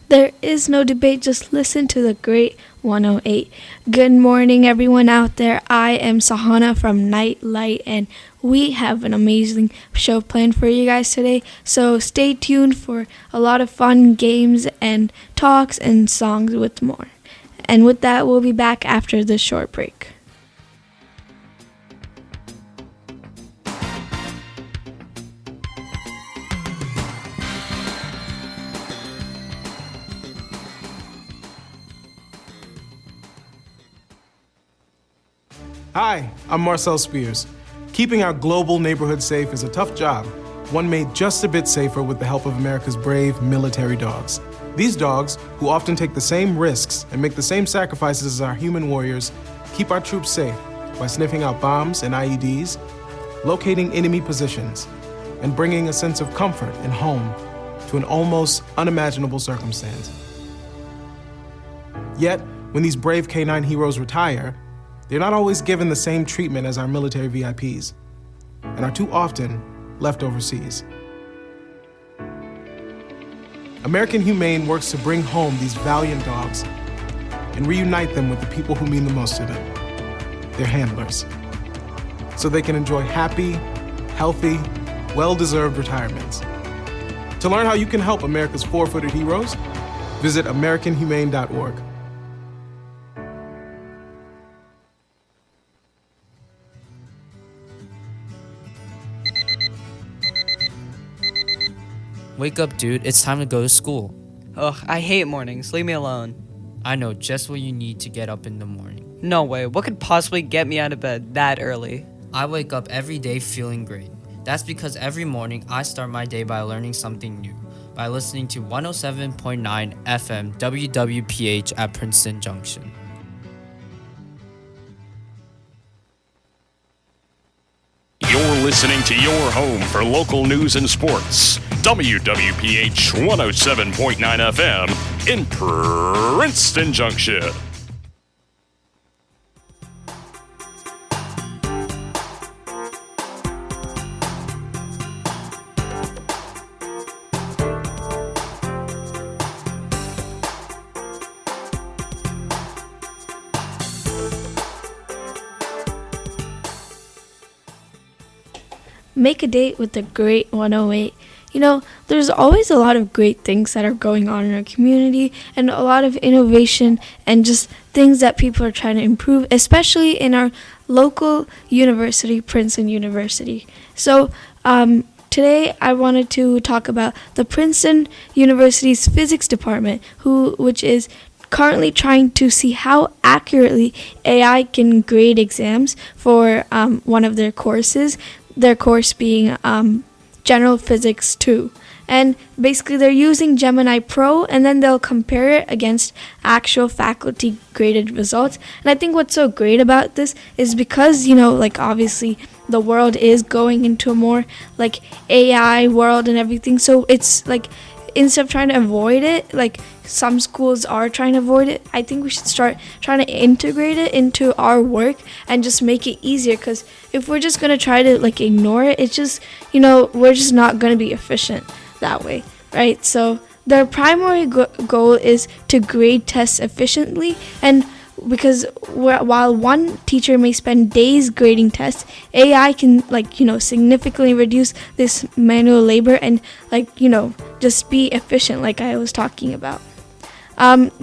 There is no debate, just listen to the great 108. Good morning, everyone out there. I am Sahana from Nightlight, and we have an amazing show planned for you guys today. So stay tuned for a lot of fun games and talks and songs with more. And with that, we'll be back after this short break. Hi, I'm Marcel Spears. Keeping our global neighborhood safe is a tough job, one made just a bit safer with the help of America's brave military dogs. These dogs, who often take the same risks and make the same sacrifices as our human warriors, keep our troops safe by sniffing out bombs and IEDs, locating enemy positions, and bringing a sense of comfort and home to an almost unimaginable circumstance. Yet, when these brave canine heroes retire, they're not always given the same treatment as our military VIPs, and are too often left overseas. American Humane works to bring home these valiant dogs and reunite them with the people who mean the most to them, their handlers, so they can enjoy happy, healthy, well-deserved retirements. To learn how you can help America's four-footed heroes, visit AmericanHumane.org. Wake up, dude. It's time to go to school. Ugh, I hate mornings. Leave me alone. I know just what you need to get up in the morning. No way. What could possibly get me out of bed that early? I wake up every day feeling great. That's because every morning I start my day by learning something new, by listening to 107.9 FM WWPH at Princeton Junction. You're listening to your home for local news and sports. WWPH 107.9 FM in Princeton Junction. Make a date with the great 108. You know, there's always a lot of great things that are going on in our community and a lot of innovation and just things that people are trying to improve, especially in our local university, Princeton University. So today I wanted to talk about the Princeton University's physics department, which is currently trying to see how accurately AI can grade exams for one of their courses, their course being General Physics 2. And basically they're using Gemini Pro, and then they'll compare it against actual faculty graded results. And I think what's so great about this is because, you know, like obviously the world is going into a more like AI world and everything. So it's like instead of trying to avoid it, like some schools are trying to avoid it, I think we should start trying to integrate it into our work and just make it easier. Because if we're just going to try to like ignore it, it's just, you know, we're just not going to be efficient that way, right? So their primary goal is to grade tests efficiently, and because while one teacher may spend days grading tests, AI can significantly reduce this manual labor and just be efficient like I was talking about.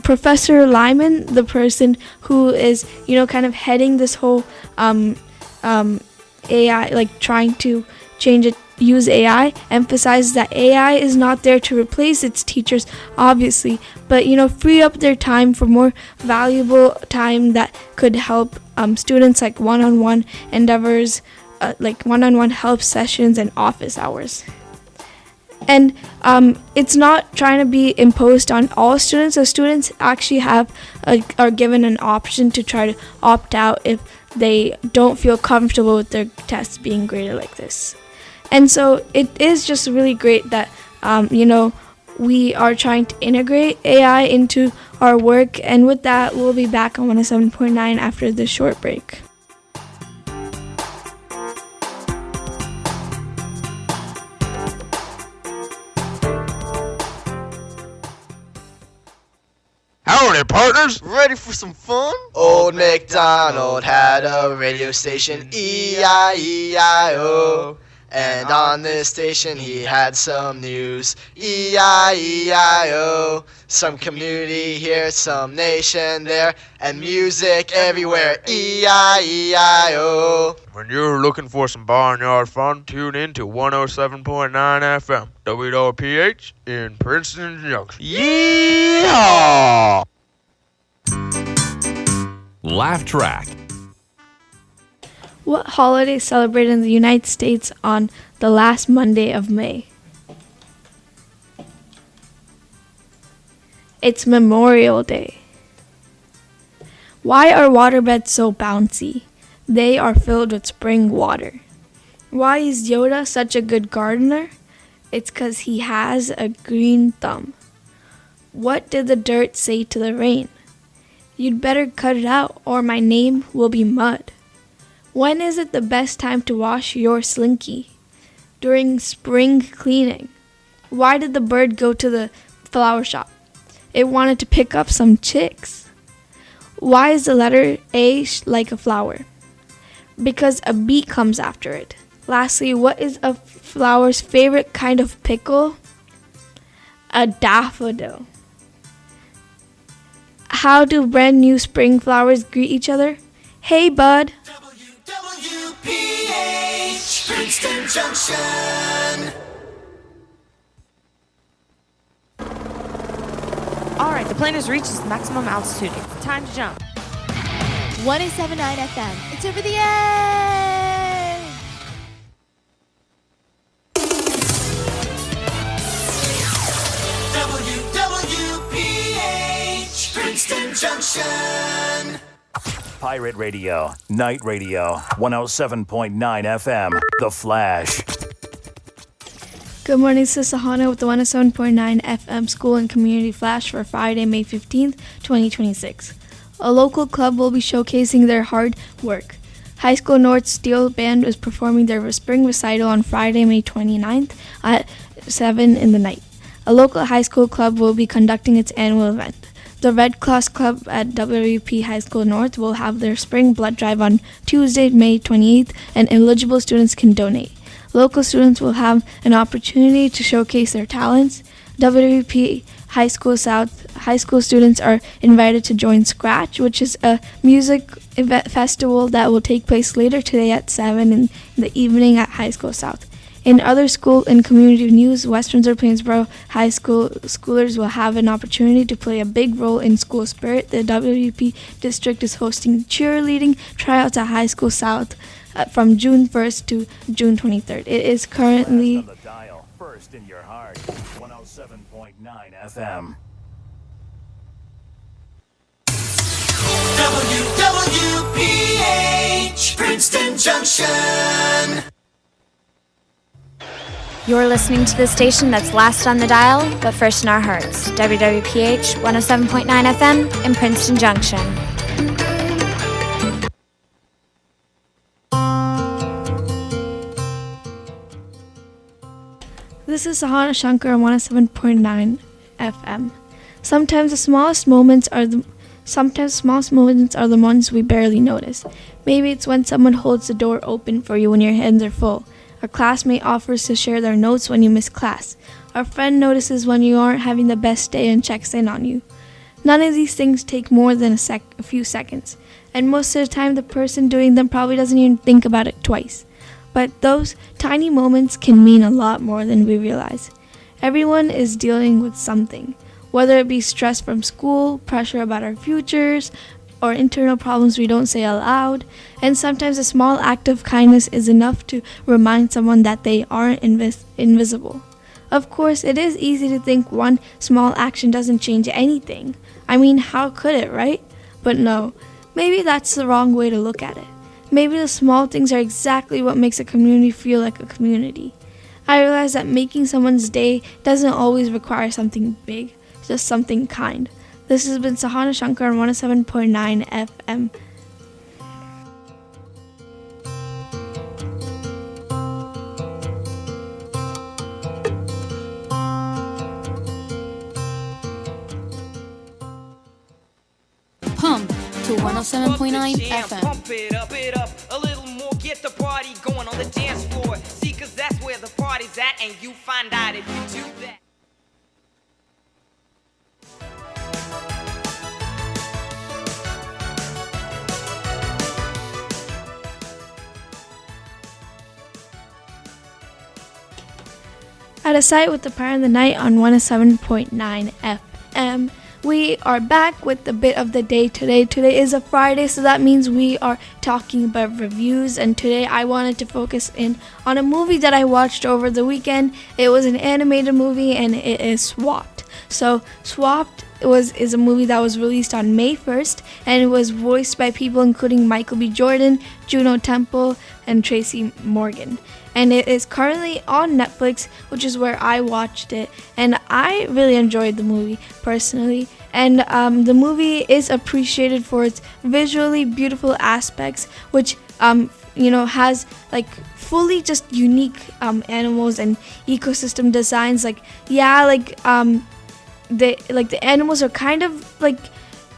Professor Lyman, the person who is kind of heading this whole AI, trying to use AI, emphasizes that AI is not there to replace its teachers, obviously, but free up their time for more valuable time that could help students, like one-on-one endeavors, like one-on-one help sessions and office hours. And it's not trying to be imposed on all students. So students actually are given an option to try to opt out if they don't feel comfortable with their tests being graded like this. And so it is just really great that, we are trying to integrate AI into our work. And with that, we'll be back on 107.9 after this short break. morning, partners. Ready for some fun? Old MacDonald had a radio station, E-I-E-I-O. And on this station he had some news, E-I-E-I-O. Some community here, some nation there, and music everywhere, E-I-E-I-O. When you're looking for some barnyard fun, tune in to 107.9 FM, WWPH in Princeton Junction. Yeehaw! Laugh Track. What holiday is celebrated in the United States on the last Monday of May? It's Memorial Day. Why are waterbeds so bouncy? They are filled with spring water. Why is Yoda such a good gardener? It's 'cause he has a green thumb. What did the dirt say to the rain? You'd better cut it out or my name will be mud. When is it the best time to wash your slinky? During spring cleaning. Why did the bird go to the flower shop? It wanted to pick up some chicks. Why is the letter A like a flower? Because a bee comes after it. Lastly, what is a flower's favorite kind of pickle? A daffodil. How do brand new spring flowers greet each other? Hey, bud. WWPH, Princeton Junction. All right, the plane has reached its maximum altitude. It's time to jump. 107.9 FM. It's over the edge. WWPH, Princeton Junction. Pirate Radio, Night Radio, 107.9 FM, The Flash. Good morning, this is Sahana with the 107.9 FM School and Community Flash for Friday, May 15th, 2026. A local club will be showcasing their hard work. High School North Steel Band is performing their spring recital on Friday, May 29th at 7 in the night. A local high school club will be conducting its annual event. The Red Cross Club at WWP High School North will have their spring blood drive on Tuesday, May 28th, and eligible students can donate. Local students will have an opportunity to showcase their talents. WWP High School South high school students are invited to join Scratch, which is a music event festival that will take place later today at 7 in the evening at High School South. In other school and community news, West Windsor-Plainsboro High School schoolers will have an opportunity to play a big role in school spirit. The WWP district is hosting cheerleading tryouts at High School South from June 1st to June 23rd. It is currently On the dial, first in your heart, 107.9 FM. WWPH, Princeton Junction. You're listening to the station that's last on the dial, but first in our hearts. WWPH 107.9 FM in Princeton Junction. This is Sahana Shankar on 107.9 FM. Sometimes the smallest moments are the ones we barely notice. Maybe it's when someone holds the door open for you when your hands are full. A classmate offers to share their notes when you miss class. A friend notices when you aren't having the best day and checks in on you. None of these things take more than a few seconds, and most of the time the person doing them probably doesn't even think about it twice. But those tiny moments can mean a lot more than we realize. Everyone is dealing with something, whether it be stress from school, pressure about our futures, or internal problems we don't say aloud, and sometimes a small act of kindness is enough to remind someone that they aren't invisible. Of course, it is easy to think one small action doesn't change anything. I mean, how could it, right? But no, maybe that's the wrong way to look at it. Maybe the small things are exactly what makes a community feel like a community. I realize that making someone's day doesn't always require something big, just something kind. This has been Sahana Shankar on 107.9 FM. Pump to 107.9 FM. Pump it up, a little more, get the party going on the dance floor. See, cause that's where the party's at, and you find out if you do that. At a site with the Power of the Night on 107.9 FM. We are back with the bit of the day today. Today is a Friday, so that means we are talking about reviews. And today I wanted to focus in on a movie that I watched over the weekend. It was an animated movie, and it is Swapped. So Swapped is a movie that was released on May 1st, and it was voiced by people including Michael B. Jordan, Juno Temple, and Tracy Morgan. And it is currently on Netflix, which is where I watched it, and I really enjoyed the movie personally. And the movie is appreciated for its visually beautiful aspects, which has like fully just unique animals and ecosystem designs. The animals are kind of like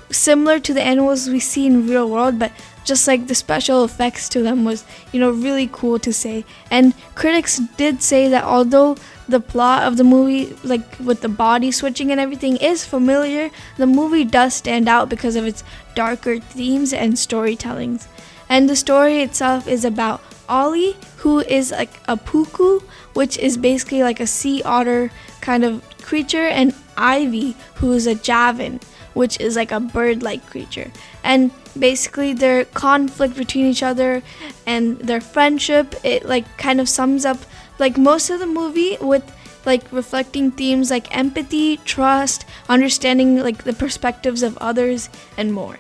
similar to the animals we see in real world, but just like the special effects to them was, really cool to say. And critics did say that although the plot of the movie, like with the body switching and everything, is familiar, the movie does stand out because of its darker themes and storytellings. And the story itself is about Ollie, who is like a puku, which is basically like a sea otter kind of creature, and Ivy, who is a javan, which is like a bird-like creature. And basically their conflict between each other and their friendship, it like kind of sums up like most of the movie with like reflecting themes like empathy, trust, understanding like the perspectives of others, and more.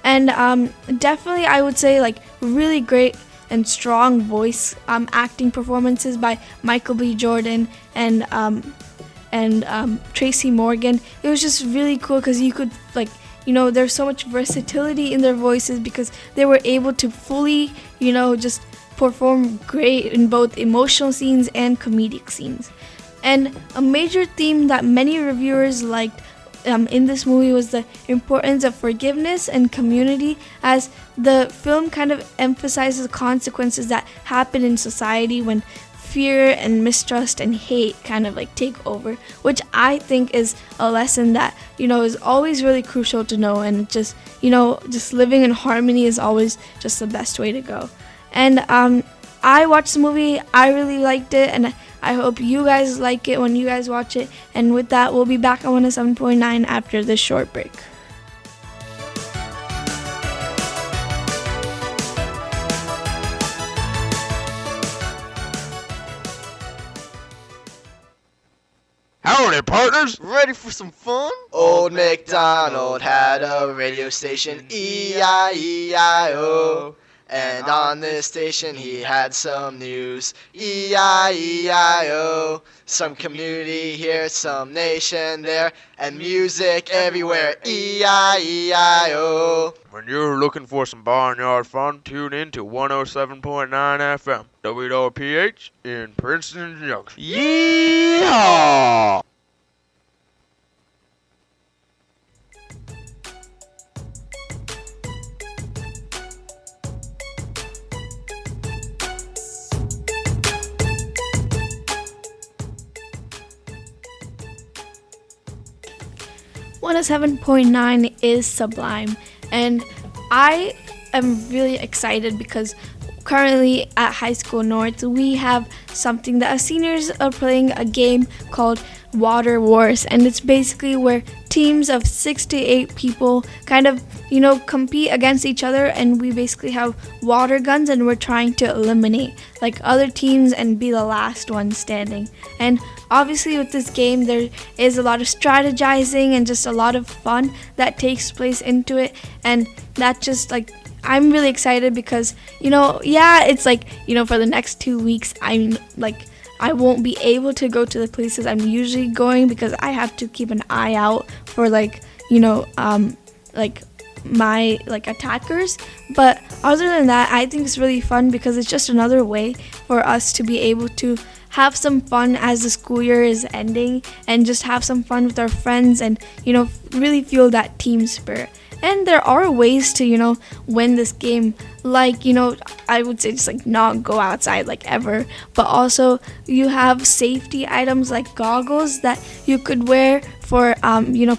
And definitely I would say like really great and strong voice acting performances by Michael B. Jordan and Tracy Morgan. It was just really cool because you could there's so much versatility in their voices because they were able to fully just perform great in both emotional scenes and comedic scenes. And a major theme that many reviewers liked in this movie was the importance of forgiveness and community, as the film kind of emphasizes the consequences that happen in society when fear and mistrust and hate kind of like take over, which I think is a lesson that is always really crucial to know, and just living in harmony is always just the best way to go. And I watched the movie, I really liked it, and I hope you guys like it when you guys watch it. And with that, we'll be back on 107.9 after this short break. Howdy, partners! Ready for some fun? Old MacDonald had a radio station, E-I-E-I-O. And on this station he had some news, E-I-E-I-O. Some community here, some nation there, and music everywhere, E-I-E-I-O. When you're looking for some barnyard fun, tune in to 107.9 FM, WWPH in Princeton Junction. Yeehaw! One 107.9 is Sublime, and I am really excited because currently at High School North we have something that as seniors are playing, a game called Water Wars, and it's basically where teams of 6 to 8 people kind of compete against each other, and we basically have water guns and we're trying to eliminate like other teams and be the last one standing. And obviously with this game there is a lot of strategizing and just a lot of fun that takes place into it, and that just like I'm really excited because it's like for the next 2 weeks I won't be able to go to the places I'm usually going because I have to keep an eye out for my attackers. But other than that, I think it's really fun because it's just another way for us to be able to have some fun as the school year is ending and just have some fun with our friends and really feel that team spirit. And there are ways to, win this game. Like, I would say just like not go outside like ever. But also you have safety items like goggles that you could wear for,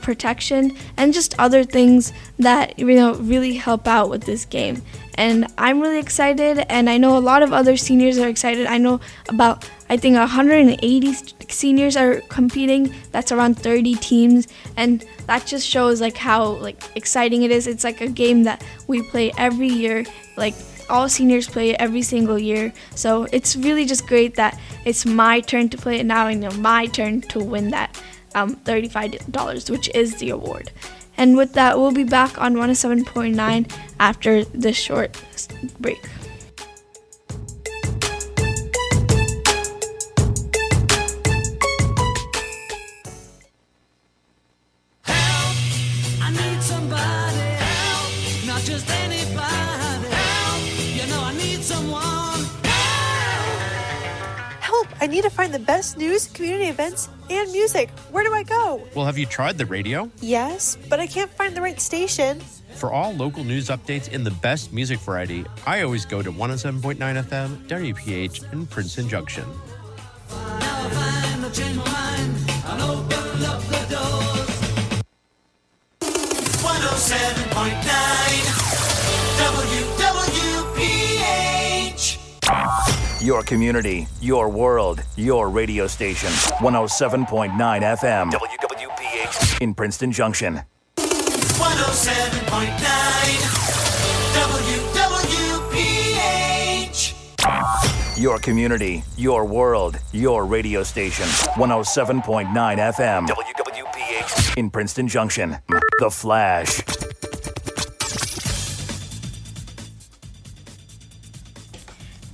protection, and just other things that, really help out with this game. And I'm really excited, and I know a lot of other seniors are excited. I know about, I think 180 seniors are competing. That's around 30 teams, and that just shows like how like exciting it is. It's like a game that we play every year. Like all seniors play it every single year. So it's really just great that it's my turn to play it now, and my turn to win that $35, which is the award. And with that, we'll be back on 107.9 after this short break. I need somebody help, not just anybody help. I need someone Help! I need to find the best news, community events, and music. Where do I go? Well, have you tried the radio? Yes, but I can't find the right station. For all local news updates in the best music variety, I always go to 107.9 FM, WPH in Princeton Junction. Now I find, I'll change my mind, I'll open up the doors. 107.9 WWPH. Your community, your world, your radio station. 107.9 FM. WWPH in Princeton Junction. 107.9 WWPH. Your community, your world, your radio station. 107.9 FM. WWPH in Princeton Junction. The Flash.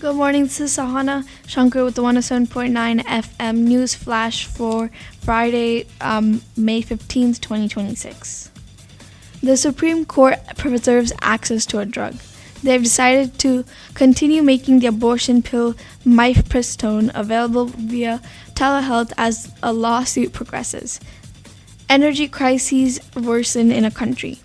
Good morning, this is Sahana Shankar with the 107.9 FM News Flash for Friday, May 15th, 2026. The Supreme Court preserves access to a drug. They've decided to continue making the abortion pill mifepristone available via telehealth as a lawsuit progresses. Energy crises worsen in a country.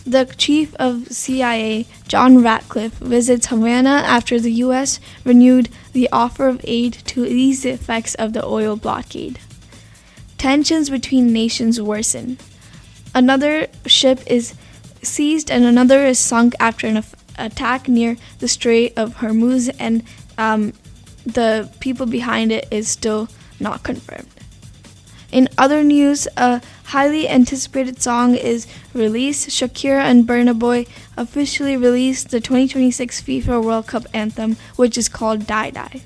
The chief of CIA, John Ratcliffe, visits Havana after the U.S. renewed the offer of aid to ease the effects of the oil blockade. Tensions between nations worsen. Another ship is seized and another is sunk after an attack near the Strait of Hormuz, and the people behind it is still not confirmed. In other news, a highly anticipated song is released. Shakira and Burna Boy officially released the 2026 FIFA World Cup anthem, which is called Die Die.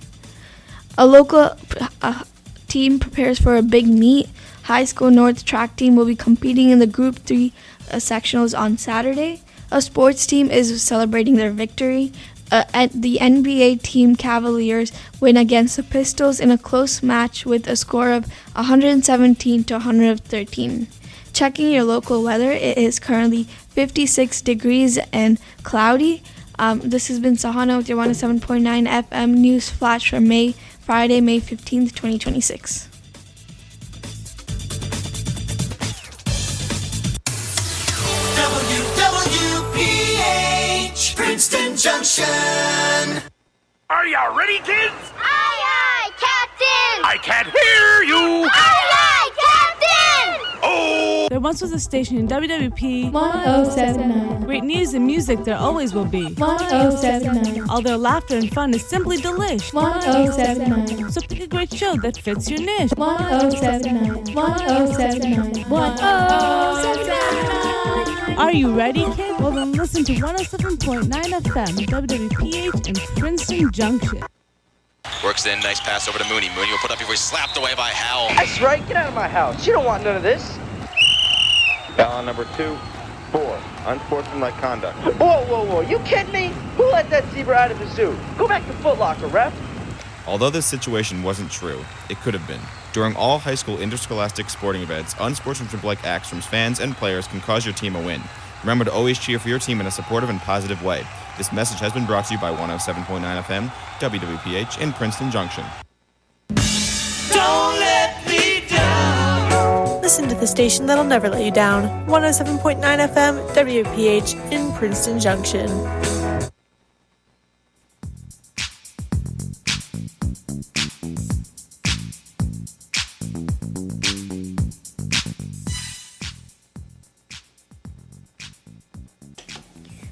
A local team prepares for a big meet. High School North track team will be competing in the Group 3 sectionals on Saturday. A sports team is celebrating their victory. The NBA team Cavaliers win against the Pistols in a close match with a score of 117 to 113. Checking your local weather, it is currently 56 degrees and cloudy. This has been Sahana with your 107.9 FM News Flash for Friday, May 15th, 2026. WWPH Princeton Junction. Are you ready, kids? Aye, aye, Captain! I can't hear you! Aye, aye, Captain! Oh! There once was a station in WWP 1079. Great news and music there always will be. 1079. All their laughter and fun is simply delish. 1079. So pick a great show that fits your niche. 1079. 1079. 1079. Are you ready, kid? Well, then listen to 107.9 FM WWPH in Princeton Junction. Works in, nice pass over to Mooney. Mooney will put up before he's slapped away by Howell. That's right, get out of my house. You don't want none of this. Foul number 2, 4, unsportsmanlike conduct. Whoa, you kidding me? Who let that zebra out of the zoo? Go back to Foot Locker, ref. Although this situation wasn't true, it could have been. During all high school interscholastic sporting events, unsportsmanlike acts from fans and players can cause your team a win. Remember to always cheer for your team in a supportive and positive way. This message has been brought to you by 107.9 FM, WWPH in Princeton Junction. Don't let me down. Listen to the station that'll never let you down. 107.9 FM, WPH in Princeton Junction.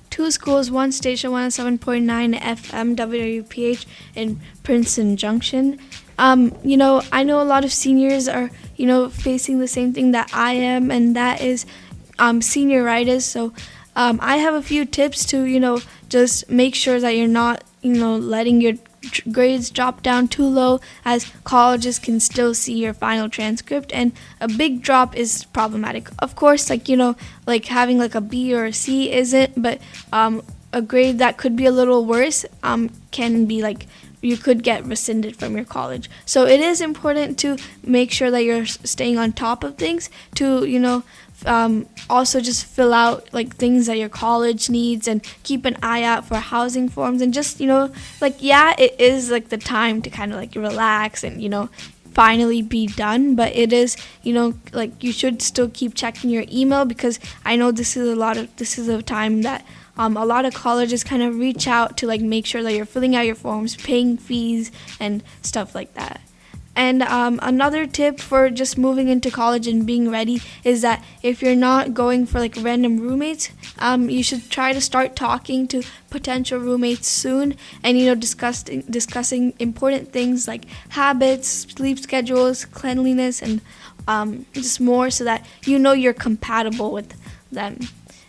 Two schools, one station, 107.9 FM, WWPH in Princeton Junction. I know a lot of seniors are, facing the same thing that I am, and that is senioritis. So I have a few tips to, just make sure that you're not, letting your grades drop down too low, as colleges can still see your final transcript, and a big drop is problematic. Of course, like having like a B or a C isn't, but a grade that could be a little worse can be like, you could get rescinded from your college. So it is important to make sure that you're staying on top of things, to also just fill out like things that your college needs, and keep an eye out for housing forms, and just it is like the time to kind of like relax and finally be done, but it is you should still keep checking your email, because I know this is a time that a lot of colleges kind of reach out to like make sure that you're filling out your forms, paying fees and stuff like that. And another tip for just moving into college and being ready is that if you're not going for like random roommates, you should try to start talking to potential roommates soon, and discussing important things like habits, sleep schedules, cleanliness, and just more, so that you're compatible with them.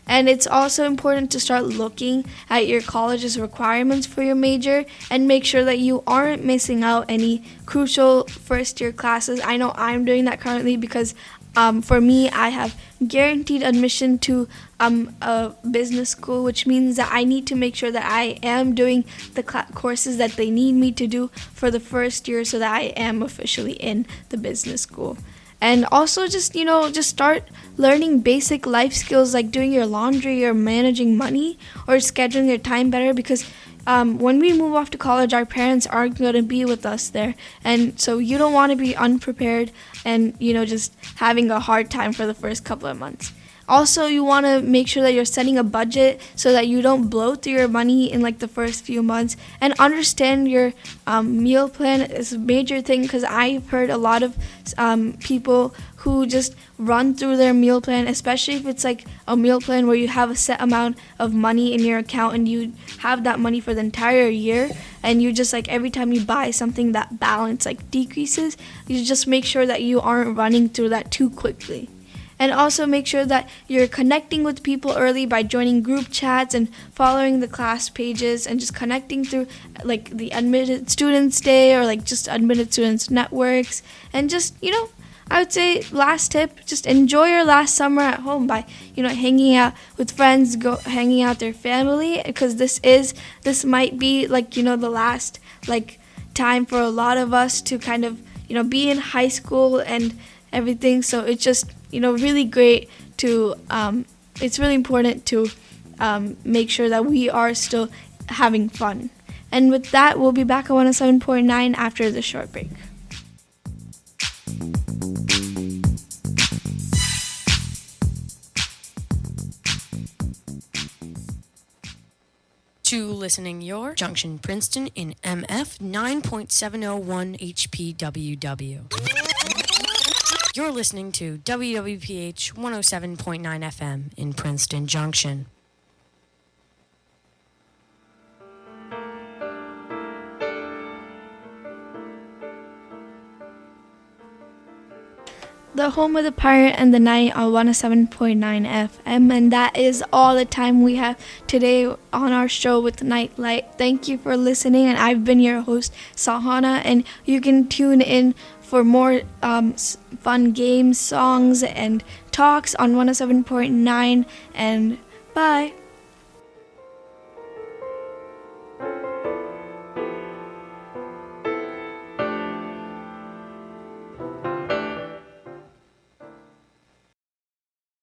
And it's also important to start looking at your college's requirements for your major, and make sure that you aren't missing out any crucial first-year classes. I know I'm doing that currently, because for me, I have guaranteed admission to a business school, which means that I need to make sure that I am doing the courses that they need me to do for the first year, so that I am officially in the business school. And also just start learning basic life skills like doing your laundry, or managing money, or scheduling your time better, because when we move off to college, our parents aren't going to be with us there. And so you don't want to be unprepared and, just having a hard time for the first couple of months. Also, you want to make sure that you're setting a budget so that you don't blow through your money in like the first few months, and understand your meal plan is a major thing, because I've heard a lot of people who just run through their meal plan, especially if it's like a meal plan where you have a set amount of money in your account and you have that money for the entire year, and you just like every time you buy something, that balance like decreases. You just make sure that you aren't running through that too quickly. And also make sure that you're connecting with people early by joining group chats and following the class pages, and just connecting through like the Admitted Students Day, or like just Admitted Students Networks. And just, I would say last tip, just enjoy your last summer at home by, hanging out with friends, hanging out with their family, because this might be like, the last like time for a lot of us to kind of, be in high school and everything. So it's just, really great to, it's really important to make sure that we are still having fun. And with that, we'll be back at 107.9 after the short break. To listening your Junction Princeton in MF 9.701 HPWW. You're listening to WWPH 107.9 FM in Princeton Junction. The home of the pirate and the night on 107.9 FM, and that is all the time we have today on our show with Nightlight. Thank you for listening, and I've been your host, Sahana, and you can tune in for more fun games, songs, and talks on 107.9, and bye.